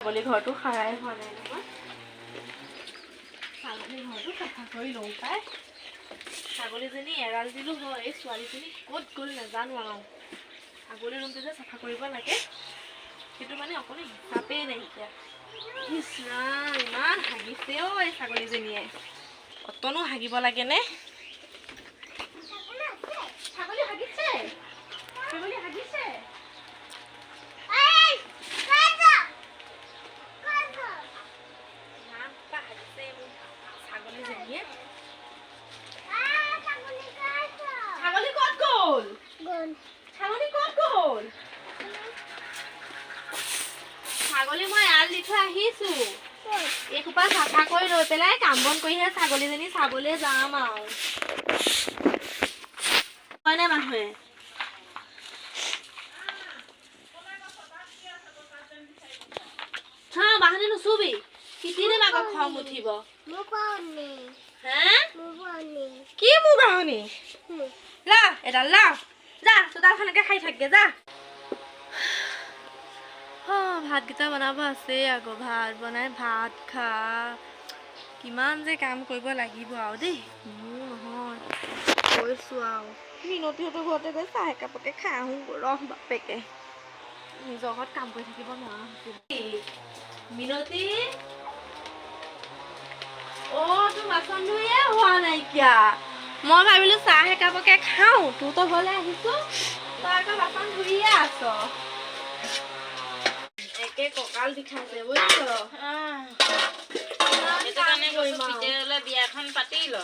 ছাগলী ঘৰটো সাৰাই হোৱা নাই নহয়। ছাগলী ঘৰটো চাফা কৰি লওঁ পাই। ছাগলীজনী এৰাল দিলো হয়, এই ছোৱালীজনী ক'ত গ'ল নাজানো আৰু। ছাগলী ৰুমটো যে চাফা কৰিব লাগে সেইটো মানে অকণো হিচাপেই নাইকিয়া। ইছ ৰাম, ইমান হাগিছে অ' এই ছাগলীজনীয়ে। অতনো হাগিব লাগেনে? ছাগলী হাগিছে, ছাগলী হাগিছে। ছাগলী ক'ত গ'ল? ছাগলী ক'ত গ'ল? ছাগলী মই এৰাল দি থৈ আহিছো। এইসোপা চাফা কৰি লৈ পেলাই কাম বন কৰিহে ছাগলীজনী চাবলৈ যাম আৰু। হয়নে মানুহে? হা বাহানি নুচুবি, পিটি দিম আকৌ খং উঠিব। কি মোৰ বাহনি? লা এডাল লা, যা চোতালখনকে খাই থাকগে যা। ভাতকেইটা বনাব আছে আকৌ। ভাত বনাই ভাত খা, কিমান যে কাম কৰিব লাগিব আৰু দেই, মোৰ নহয় কৈছোঁ আৰু। মিনতিহঁতৰ ঘৰতে গৈ চাহ একাপকে খাই আহোঁ ৰহ বাপেকে। নিজৰ ঘৰত কাম কৰি থাকিব নোৱাৰা হৈছিল। মিনতি অ' তোৰ বাচন ধুইয়ে হোৱা নাইকিয়া। মই ভাবিলো চাহ একাপকে খাওঁ, তোৰতো ঘৰলৈ আহিছো তই আকৌ বাচন ধুইয়ে আছ। একে কঁকাল বিষাইছে বুজিছ। বিয়াখন পাতি ল।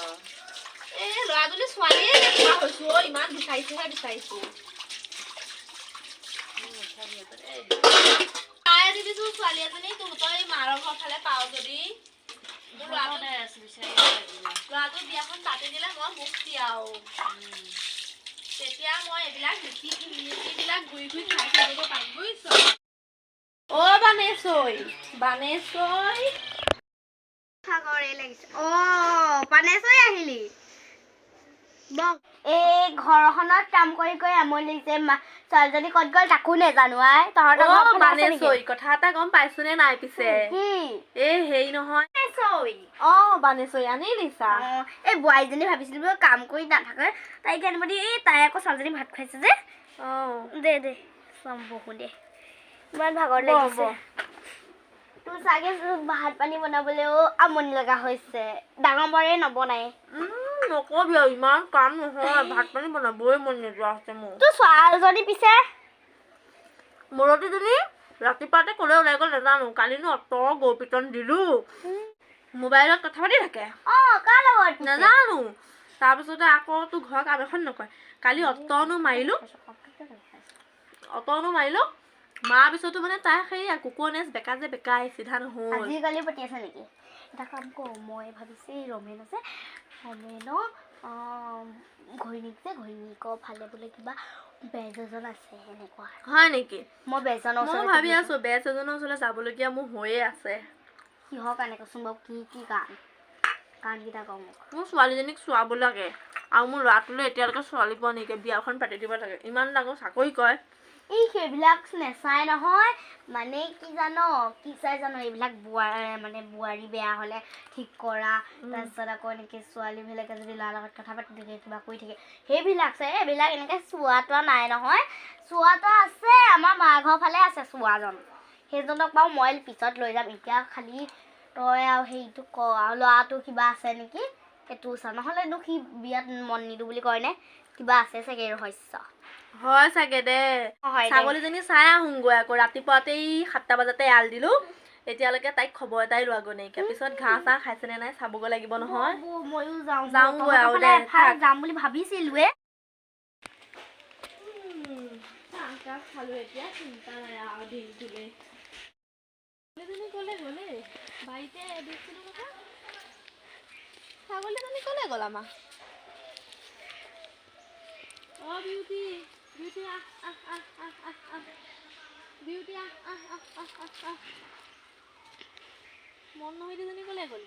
এই ল'ৰাজনী ছোৱালীয়ে নোপোৱা হৈছো অ', ইমান বিচাৰিছোহে বিচাৰিছো। তাই দিবিচোন ছোৱালী এজনী তহঁতৰ এই মাৰৰ ঘৰ ফালে পাও যদি। ল'ৰাটো বিয়াখন পাতি দিলে মই মুক্তি আৰু। তেতিয়া মই এইবিলাক নীতিবিলাক ঘূৰি ঘূৰি খাই থাকিব পাৰিম বুজিছ। অ' বানেশ্বৰী, বানেশ্বৰী সাগৰে লাগিছে। অ' বানেশ্বৰী আহিলি? এই ঘৰখনত কাম কৰি কৰি আমনি লাগিছে। ছোৱালীজনী ক'ত গ'ল তাকো নেজানো আই। তহঁতৰ ঘৰ বানেশ্বৰী কথা এটা গম পাইছোনে নাই পিছে? কি? এই হেৰি নহয় অ' বানেশ্বৰী আনিলি চা। এই বোৱাৰীজনী ভাবিছিলো কাম কৰি নাথাকে, তাইক আনিব দি। এই তাই আকৌ ছোৱালীজনী ভাত খুৱাইছে যে। দে দে চাম বহু দে, ইমান ভাগৰ লাগিছে। তোৰ চাগে ভাত পানী বনাবলৈও আমনি লগা হৈছে। ডাঙৰ বৰে নবনাই। নকবি আৰু, ইমান কাম নহয়, ভাত পানী বনাবই মন নোযোৱা হৈছে মোৰ। তোৰ ছোৱালীজনী পিছে মূৰতিজনী ৰাতিপুৱাতে ক'লে ওলাই গ'ল নাজানো। কালিনো অত গৰু পিটন দিলো, মোবাইলত কথা পাতি থাকে। কাৰ লগত নাজানো। তাৰপিছতে আকৌ তোৰ ঘৰৰ কাম এখন নকৰে। কালি অতনো মাৰিলো মাৰ পিছতো মানে তাই সেই কুকুৰ নেচ বেকা যে বেকাই চিধা নহ'ল। আজিকালি পাতি আছে নেকি? এটা কাম কৰোঁ, মই ভাবিছোঁ এই ৰমেন আছে, ৰমেনৰ ঘৈণীক যে ঘৈণীকৰ ফালে বোলে কিবা বেজ এজন আছে সেনেকুৱা। হয় নেকি? মই বেজনৰ মই ভাবি আছো বেজ এজনৰ ওচৰলৈ যাবলগীয়া মোৰ হৈয়ে আছে। কিহৰ কাৰণে কচোন বাৰু? কি কাৰণকেইটা কওঁ মোক। মোৰ ছোৱালীজনীক চোৱাব লাগে আৰু মোৰ ল'ৰাটোলৈ এতিয়ালৈকে ছোৱালী পোৱা নাইকিয়া। বিয়াখন পাতি দিব লাগে। ইমান ডাঙৰ চাকৰি কৰে। এই সেইবিলাক নেচাই নহয়। মানে কি জানো এইবিলাক বোৱাৰী বেয়া হ'লে ঠিক কৰা, তাৰপিছত আকৌ এনেকৈ ছোৱালীবিলাকে যদি ল'ৰাৰ লগত কথা পাতি থাকে কিবা কৰি থাকে সেইবিলাক চাই। এইবিলাক এনেকৈ চোৱা তোৱা নাই নহয়। চোৱা তোৱা আছে, আমাৰ মা ঘৰ ফালে আছে চোৱাজন। সেইজনক বাৰু মই পিছত লৈ যাম। এতিয়া খালি তই আৰু সেইটো ক আৰু ল'ৰাটো কিবা আছে নেকি সেইটো চা, নহ'লেনো সি বিয়াত মন নিদিওঁ বুলি কয়নে? কিবা আছে চাগে ৰহস্য। হয় চাগে দে। ছাগলীজনী চাই আহোঁগৈ আকৌ। ৰাতিপুৱাতেই 7টা বজাতে এৰাল দিলো, এতিয়ালৈকে তাইক খবৰ এটাই লোৱাগৈ নাইকিয়া। পিছত ঘাঁহ চাহ খাইছেনে নাই চাবগৈ লাগিব নহয়। ময়ো যাওঁগৈ আৰু দে। যাম বুলি ভাবিছিলোৱে। খালো এতিয়া চিন্তা নাই আৰু দিনটোলৈ। ছাগলীজনী ক'লে গ'লে বাৰীতে দেখিছিলো নহয়। ছাগলীজনী ক'লে গ'ল আমাৰ? অ' বিউটি, বিউটি আহ। বিউটি আহ। মন নহয়কেইজনী ক'লে গ'ল?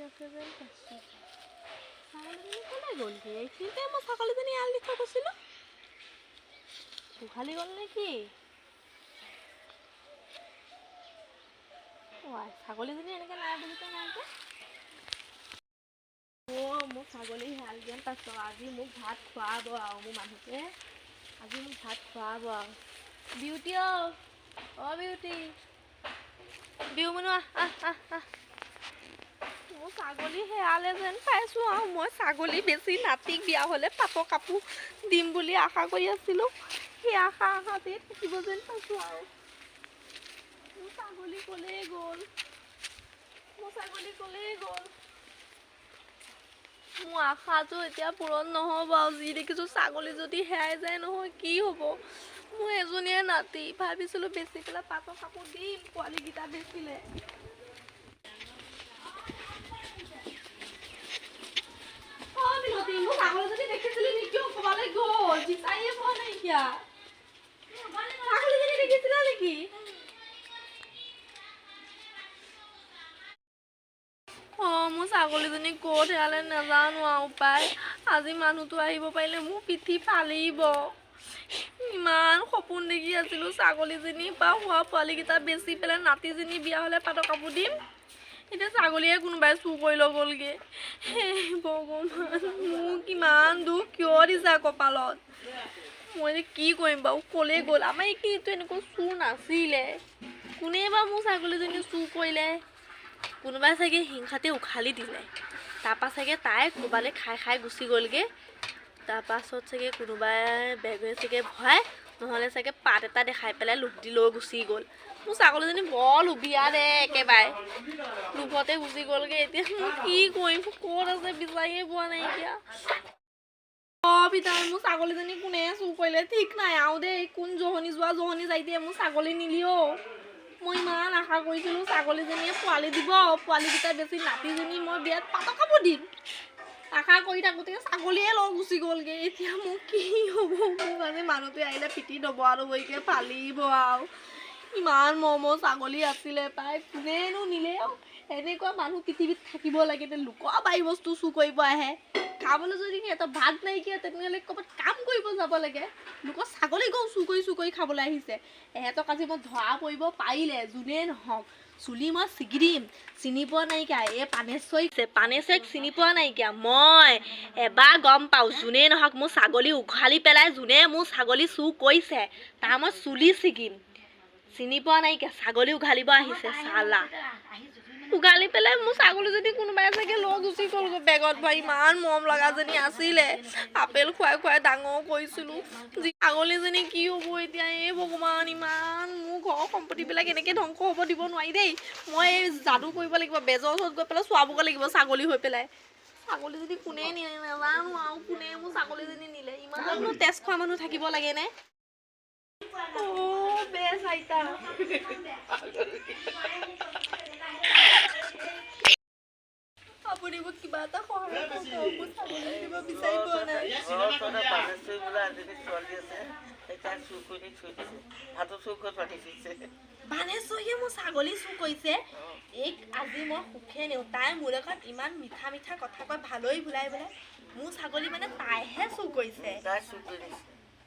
আছে যেন পাইছোঁ ছাগলীজনী ক'লে গ'লগৈ এইখিনিতে মই ছাগলীজনী এৰাল দি থৈ গৈছিলোঁ উঘালি গ'ল নেকি ছাগলীজনী এনেকৈ নাই বুলিতো নাইকে মোক ছাগলী এৰাল যেন পাইছোঁ আজি মোক ভাত খুৱাব আৰু মোৰ মানুহটোৱে আজি মোক ভাত খুৱাব আৰু বিউটি অ' বিউটি বিহু মনোৱা মোৰ ছাগলী হেৰালে যেন পাইছোঁ আৰু মই ছাগলী বেছি নাতিক বিয়া হ'লে পাটৰ কাপোৰ দিম বুলি আশা কৰি আছিলোঁ সেই আশাতেই থাকিব যেন পাইছোঁ আৰু মোৰ ছাগলী ক'লেই গ'ল মোৰ আশাটো এতিয়া পূৰণ নহ'ব আৰু যি দেখিছোঁ ছাগলী যদি হেৰাই যায় নহয় কি হ'ব মোৰ এজনীয়ে নাতি ভাবিছিলোঁ বেচি পেলাই পাটৰ কাপোৰ দিম পোৱালীকেইটা বেচিলে মোৰ ছাগলীজনী দেখিছিলি নেকি ক'বালৈ গ'ল বিচাৰিয়ে পোৱা নাইকিয়া ছাগলীজনী দেখিছিলা নেকি মোৰ ছাগলীজনী ক'ত হেৰালে নাজানো আৰু পাই আজি মানুহটো আহিব পাৰিলে মোৰ পিঠি ফালিব ইমান সপোন দেখি আছিলোঁ ছাগলীজনী বা হোৱা পোৱালীকেইটা বেচি পেলাই নাতিজনী বিয়া হ'লে পাটৰ কাপোৰ দিম এতিয়া ছাগলীয়ে কোনোবাই চুৰ কৰি লৈ গ'লগৈ ভগৱান মোৰ কিমান দুখ কিয় দিছা কপালত মই যে কি কৰিম বাৰু ক'লে গ'ল আমাৰ এইখিনিতো এনেকুৱা চুৰ নাছিলে কোনে বাৰু মোৰ ছাগলীজনী চুৰ কৰিলে কোনোবাই চাগে হিংসাতে উখালি দিলে তাৰপৰা চাগে তাই ক'ৰবালৈ খাই গুচি গ'লগৈ তাৰপাছত চাগে কোনোবাই বেগে চাগে ভৰাই নহ'লে চাগে পাত এটা দেখাই পেলাই লোভ দি লৈ গুচি গ'ল মোৰ ছাগলীজনী বৰ লোভিয়া দে একেবাৰে লোভতে গুচি গ'লগৈ এতিয়া মই কি কৰিম ক'ত আছে বিচাৰিয়ে পোৱা নাইকিয়া পিতাই মোৰ ছাগলীজনী কোনে চুৰ কৰিলে ঠিক নাই আৰু দেই কোন জহনি যাই দিয়ে মোৰ ছাগলী নিলি মই ইমান আশা কৰিছিলোঁ ছাগলীজনীয়ে পোৱালি দিব পোৱালীকেইটা বেছি নাতিজনী মই বিয়াত পাটৰ কাপোৰ দিম আশা কৰি থাকোঁতে ছাগলীয়ে লৈ গুচি গ'লগৈ এতিয়া মোক কি হ'ব মোৰ কাৰণে মানুহটোৱে আহিলে পিটি দবৰা দবৰিকৈ ফালিব আৰু ইমান মৰমৰ ছাগলী আছিলে পাই কোনেনো নিলে এনেকুৱা মানুহ পৃথিৱীত থাকিব লাগে লোকৰ বাৰী বস্তু চুৰ কৰিব আহে খাবলৈ যদি সিহঁতৰ ভাত নাইকিয়া তেনেহ'লে ক'ৰবাত কাম কৰিব যাব লাগে লোকৰ ছাগলী গৰু চুৰ কৰি খাবলৈ আহিছে এহেঁতক আজি মই ধৰা পৰিব পাৰিলে যোনে নহওক চুলি মই ছিগি দিম চিনি পোৱা নাইকিয়া এই পানেশ্বৰীক চিনি পোৱা নাইকিয়া মই এবাৰ গম পাওঁ যোনে নহওক মোৰ ছাগলী উঘালি পেলাই যোনে মোৰ ছাগলী চুৰ কৰিছে তাৰ মই চুলি ছিগিম চিনি পোৱা নাইকিয়া ছাগলী উঘালিব আহিছে চালা উঘালি পেলাই মোৰ ছাগলীজনী কোনোবাই চাগে লৈ গুচি গ'লগৈ বেগত ভৰাই ইমান মৰম লগাজনী আছিলে আপেল খুৱাই ডাঙৰ কৰিছিলোঁ ছাগলীজনী কি হ'ব এতিয়া এই ভগৱান ইমান মোৰ ঘৰৰ সম্পত্তিবিলাক এনেকৈ ধ্বংস হ'ব দিব নোৱাৰি দেই মই এই যাদু কৰিব লাগিব বেজৰ ওচৰত গৈ পেলাই চোৱাবগৈ লাগিব ছাগলী হৈ পেলাই ছাগলীজনী কোনে নিলে নাজানো আৰু কোনে মোৰ ছাগলীজনী নিলে ইমানো তেজ খোৱা মানুহ থাকিব লাগেনে বেছ আইতা আপুনি মোক কিবা এটা সহায় কৰিব বিচাৰি পোৱা নাই বানেশ্বৰীয়ে মোৰ ছাগলী চুৰ কৰিছে এইক আজি মই সুখে নিওঁ তাই মোৰ লগত ইমান মিঠা কথা কয় ভালই ভুলাই মোৰ ছাগলী মানে তাইহে চুৰ কৰিছে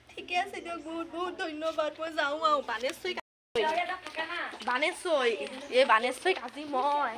ঠিকে আছে দিয়ক বহুত ধন্যবাদ মই যাওঁ আৰু বানেশ্বৰীক এই বানেশ্বৰীক আজি মই